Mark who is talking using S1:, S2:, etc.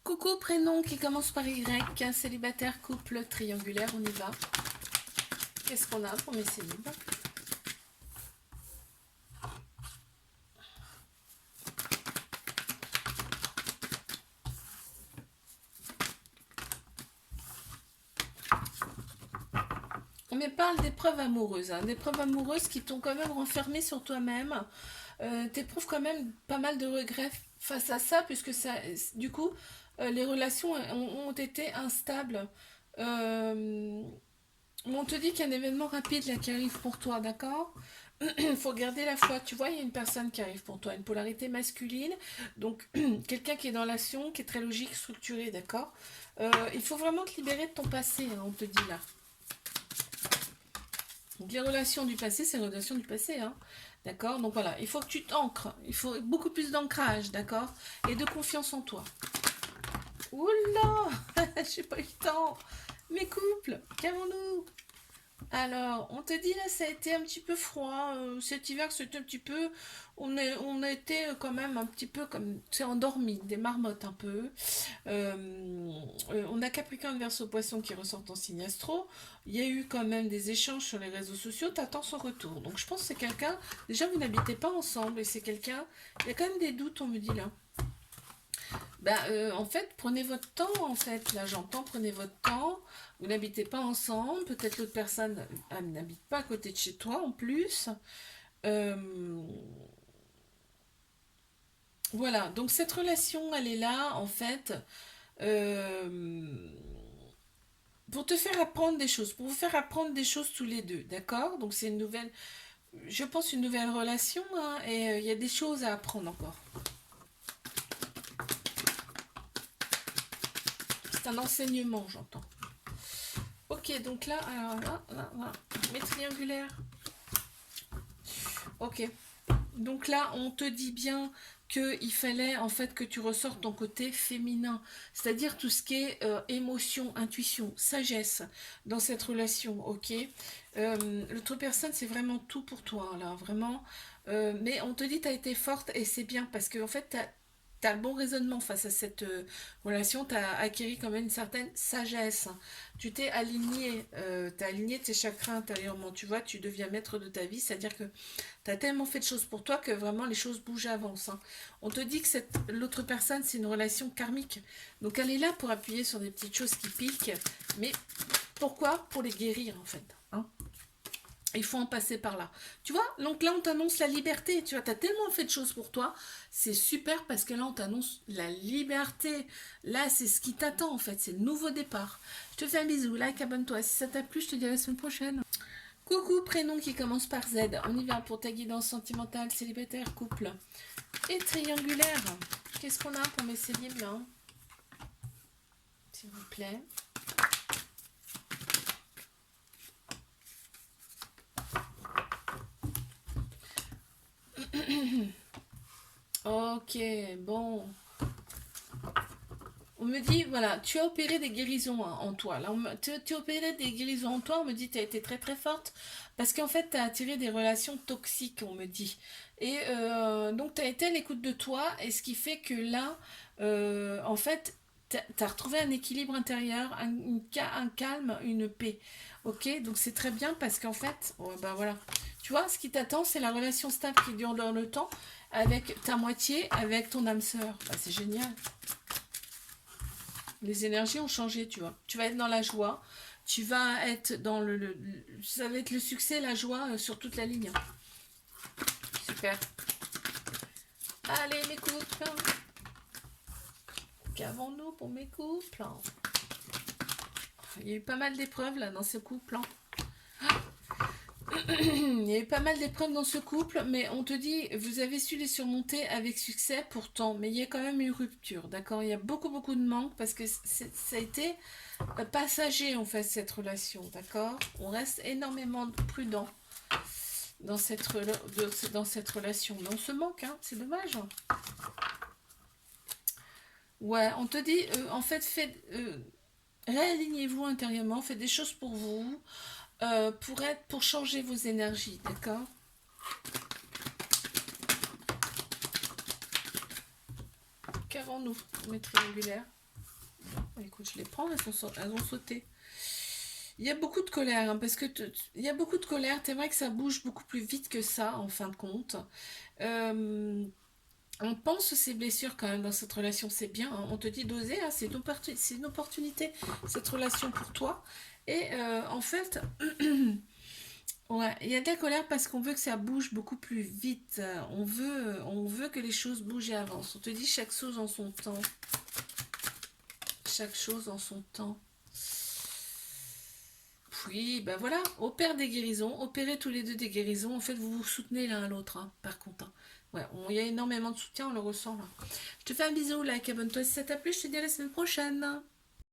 S1: Coucou, prénom qui commence par Y, célibataire, couple, triangulaire, on y va. Qu'est-ce qu'on a pour mes célibes? On me parle d'épreuves amoureuses, hein, d'épreuves amoureuses qui t'ont quand même renfermé sur toi-même. T'éprouves quand même pas mal de regrets face à ça, puisque ça, du coup, les relations ont été instables. Euh, on te dit qu'il y a un événement rapide là qui arrive pour toi, d'accord? Il faut garder la foi. Tu vois, il y a une personne qui arrive pour toi, une polarité masculine. Donc, quelqu'un qui est dans l'action, qui est très logique, structuré, d'accord? Il faut vraiment te libérer de ton passé, hein, on te dit là. Donc, les relations du passé, c'est les relations du passé, hein. D'accord? Donc voilà, il faut que tu t'ancres. Il faut beaucoup plus d'ancrage, d'accord? Et de confiance en toi. Oula! J'ai pas eu le temps. Mes couples, qu'avons-nous? Alors, on te dit là, ça a été un petit peu froid. Cet hiver, c'était un petit peu. On a été quand même un petit peu comme. C'est endormi, des marmottes un peu. On a Capricorne Verseau Poisson qui ressortent en signe astro. Il y a eu quand même des échanges sur les réseaux sociaux. T'attends son retour. Donc, je pense que c'est quelqu'un. Déjà, vous n'habitez pas ensemble et c'est quelqu'un. Il y a quand même des doutes, on me dit là. Bah, en fait, prenez votre temps, en fait. Là, j'entends, prenez votre temps. Vous n'habitez pas ensemble. Peut-être l'autre personne n'habite pas à côté de chez toi, en plus. Euh, voilà. Donc, cette relation, elle est là, en fait, euh, pour te faire apprendre des choses, pour vous faire apprendre des choses tous les deux, d'accord? Donc, c'est une nouvelle, je pense, une nouvelle relation, hein, et il y a des choses à apprendre encore. C'est un enseignement, j'entends. Ok, donc là, alors là, mes triangulaires. Ok. Donc là, on te dit bien qu'il fallait en fait que tu ressortes ton côté féminin, c'est-à-dire tout ce qui est émotion, intuition, sagesse dans cette relation, ok. L'autre personne, c'est vraiment tout pour toi, là, vraiment. Mais on te dit, tu as été forte et c'est bien parce que en fait, tu as le bon raisonnement face à cette relation, tu as acquis quand même une certaine sagesse. Tu t'es aligné, tu as aligné tes chakras intérieurement, tu vois, tu deviens maître de ta vie, c'est-à-dire que t'as tellement fait de choses pour toi que vraiment les choses bougent, avancent, hein. On te dit que l'autre personne, c'est une relation karmique. Donc elle est là pour appuyer sur des petites choses qui piquent. Mais pourquoi? Pour les guérir en fait, hein. Il faut en passer par là. Tu vois, donc là on t'annonce la liberté. Tu vois, t'as tellement fait de choses pour toi. C'est super parce que là on t'annonce la liberté. Là c'est ce qui t'attend en fait. C'est le nouveau départ. Je te fais un bisou. Like, abonne-toi. Si ça t'a plu, je te dis à la semaine prochaine. Coucou, prénom qui commence par Z. On y va pour ta guidance sentimentale, célibataire, couple et triangulaire. Qu'est-ce qu'on a pour mes célibes là? S'il vous plaît. Ok, bon. On me dit, voilà, tu as opéré des guérisons hein, en toi. Là, tu as opéré des guérisons en toi, on me dit, tu as été très très forte. Parce qu'en fait, tu as attiré des relations toxiques, on me dit. Et donc, tu as été à l'écoute de toi. Et ce qui fait que là, en fait, tu as retrouvé un équilibre intérieur, un calme, une paix. Ok, donc c'est très bien parce qu'en fait, oh, ben voilà. Tu vois, ce qui t'attend, c'est la relation stable qui dure dans le temps avec ta moitié, avec ton âme sœur. Bah, c'est génial. Les énergies ont changé, tu vois. Tu vas être dans la joie. Tu vas être dans ça va être le succès, la joie sur toute la ligne. Super. Allez, mes couples. Qu'avons-nous pour mes couples? Il y a eu pas mal d'épreuves là dans ce couple, hein. Il y a eu pas mal d'épreuves dans ce couple, mais on te dit, vous avez su les surmonter avec succès pourtant, mais il y a quand même eu rupture, d'accord? Il y a beaucoup, beaucoup de manque parce que ça a été passager en fait cette relation, d'accord? On reste énormément prudent dans dans cette relation. Mais on se manque, hein, c'est dommage. Ouais, on te dit, en fait, réalignez-vous intérieurement, faites des choses pour vous, pour changer vos énergies, d'accord? Qu'avons-nous, mes triangulaires? Écoute, je les prends, elles ont sauté. Il y a beaucoup de colère, hein, parce que il y a beaucoup de colère. T'aimerais que ça bouge beaucoup plus vite que ça, en fin de compte. Euh, on pense ces blessures quand même dans cette relation, c'est bien, hein. On te dit d'oser, hein, c'est une opportunité, cette relation pour toi. Et en fait, ouais, il y a de la colère parce qu'on veut que ça bouge beaucoup plus vite. On veut que les choses bougent et avancent. On te dit chaque chose en son temps. Chaque chose en son temps. Oui, ben voilà, opère des guérisons, opérez tous les deux des guérisons. En fait, vous vous soutenez l'un à l'autre, hein, par contre, hein. Ouais, il y a énormément de soutien, on le ressent là. Je te fais un bisou, like, abonne-toi si ça t'a plu, je te dis à la semaine prochaine.